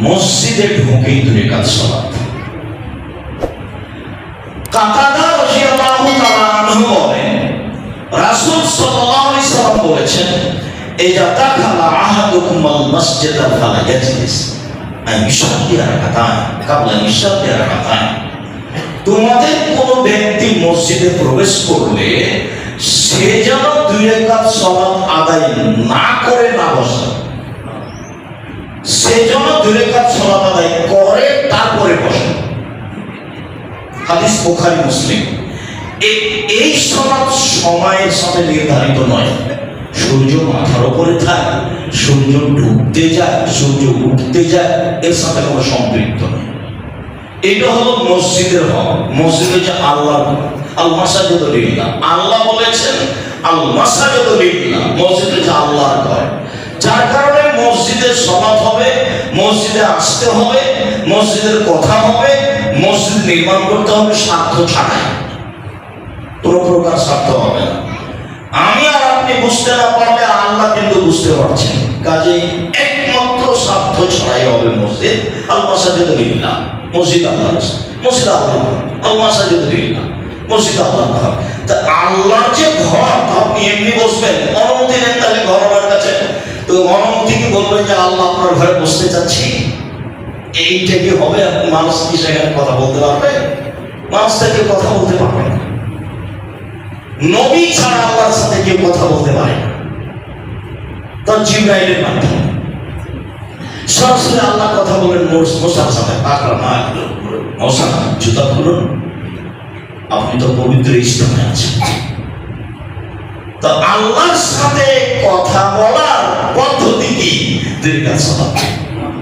মসজিদে ঢুকেই 2 রাকাত সালাত। কাতাদা রাদিয়াল্লাহু তাআলা আনহু বলেন, রাসূল সাল্লাল্লাহু আলাইহি সাল্লাম বলেছেন, ইযা দাখালা আহাদুকুমুল মাসজিদা ফালা ইয়াজলিস আইয়ুসাল্লি রাকাতান ক্বাবলা ইশাল্লি রাকাতান। তোমাদের কোন ব্যক্তি মসজিদে প্রবেশ করলে সে যেন 2 রাকাত সালাত আদায় না করে না বসে, সে যেন 2 রাকাত সালাত আদায় করে তারপরে বসে। হাদিস বুখারী মুসলিম। এই সালাত সময়ের সাথে নির্ধারিত নয়। সূর্য মাথার উপরে থাকে, সূর্য ডুবতে যায়, সূর্য উঠতে যায়, এর সাথে কোনো সম্পৃক্ত নেই। এটা হলো মসজিদের হক। মসজিদ হচ্ছে আল্লাহর, আল মাসাজিদু লিল্লাহ। আল্লাহ বলেছেন আল মাসাজিদু লিল্লাহ, মসজিদ হচ্ছে আল্লাহর ঘর। যার কারণে মসজিদে সালাত হবে, মসজিদে আসতে হবে, মসজিদের কথা হবে, মসজিদ নির্মাণ করতে হবে স্বার্থ ছাড়াই, কোনো প্রকার স্বার্থ হবে না। আমি আর আপনি বুঝতে না পারলে আল্লাহ কিন্তু বুঝতে পারছেন। কাজেই একমাত্র স্বার্থ ছাড়াই হবে মসজিদ। আল মাসাজিদু লিল্লাহ, মসজিদ আল্লাহর, মসজিদ আল্লাহর, আল মাসাজিদু লিল্লাহ, মসজিদ আল্লাহর ঘর। তা আল্লাহর যে ঘর, আপনি এমনি বসবেন, অনুমতি নেন তাহলে ঘর আমার কাছে, তো অনুমতি কি বলবেন যে আল্লাহ আপনার ঘরে বসতে চাচ্ছি? এইটা কি হবে? মানুষ কি সেখানে কথা বলতে পারবে? মানুষ থেকে কথা বলতে পারবে না। নবী ছাড়া আল্লাহর সাথে কেউ কথা বলতে পারে না, তো জিবরাইলের মাধ্যমে সরাসরি আল্লাহ কথা বলেন মুসার সাথে। মুসা, জুতা খুলুন, আপনি তো পবিত্র স্থানে আছেন। তো আল্লাহর সাথে কথা বলার পদ্ধতি কি? 2 রাকাত সালাত।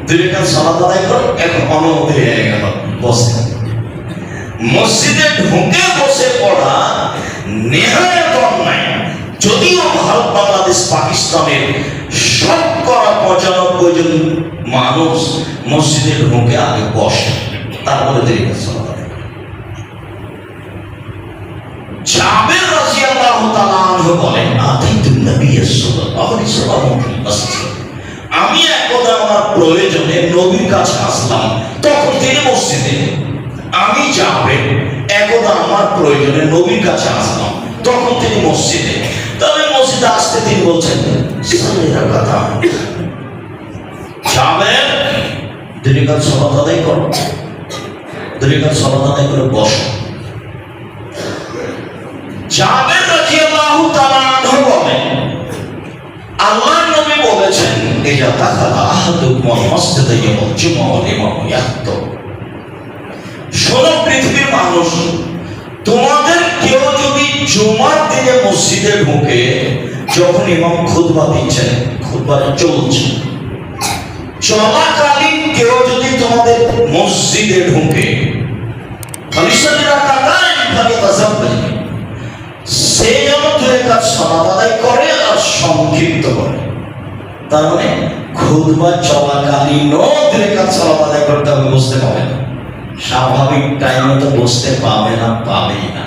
2 রাকাত সালাত আদায় করো। এখন অনুমতি হয়ে গেল, বসে। মসজিদে ঢুকে বসে পড়া নেহায়েত অন্যায়। যদিও ভারত, বাংলাদেশ, পাকিস্তানের শতকরা 95 জন মানুষ মসজিদে ঢুকে আগে বসে, তারপরে 2 রাকাত সালাত আদায় করে। জাবের রাদিয়াল্লাহু তাআলা আনহু বলেন, আতাইতুন নবী সাল্লাল্লাহু আলাইহি ওয়াসাল্লাম ফিল মসজিদ। আমি একদা আমার প্রয়োজনে নবীর কাছে আসলাম, তখন তিনি মসজিদে। আমি জাবের একদা আমার প্রয়োজনে নবীর কাছে আসলাম, তখন তিনি মসজিদে। তবে মসজিদে আসতে তিনি বলছেন, সাল্লি রাকাতান। জাবের 2 রাকাত সালাত আদায় করো, 2 রাকাত সালাত আদায় করে বসো। জাবের রাদিয়াল্লাহু তাআলা আনহু বলেন, আল্লাহর নবী বলেছেন, ইযা দাখালা আহাদুকুমুল মাসজিদা ইয়াউমাল জুমআ ওয়াল ইমামু ইয়াখতুব। শোনো পৃথিবীর মানুষ, তোমাদের কেউ যদি জুমার দিনে মসজিদে ঢোকে, যখন ইমাম খুতবা দিচ্ছেন, খুতবাটা চলছে, চলাকালীন কেউ যদি তোমাদের মসজিদে ঢোকে, ফালিসাল্লি রাকাতান ফালিতাসাব্বাহ, সে যেন 2 রাকাত সালাত আদায় করে আর সংক্ষিপ্ত করে। তার মানে খুতবা চলাকালীনও 2 রাকাত সালাত আদায় করতে হবে, বুঝতে পাবে না। স্বাভাবিক টাইমে তো বসতে পাবে না, পাবেই না।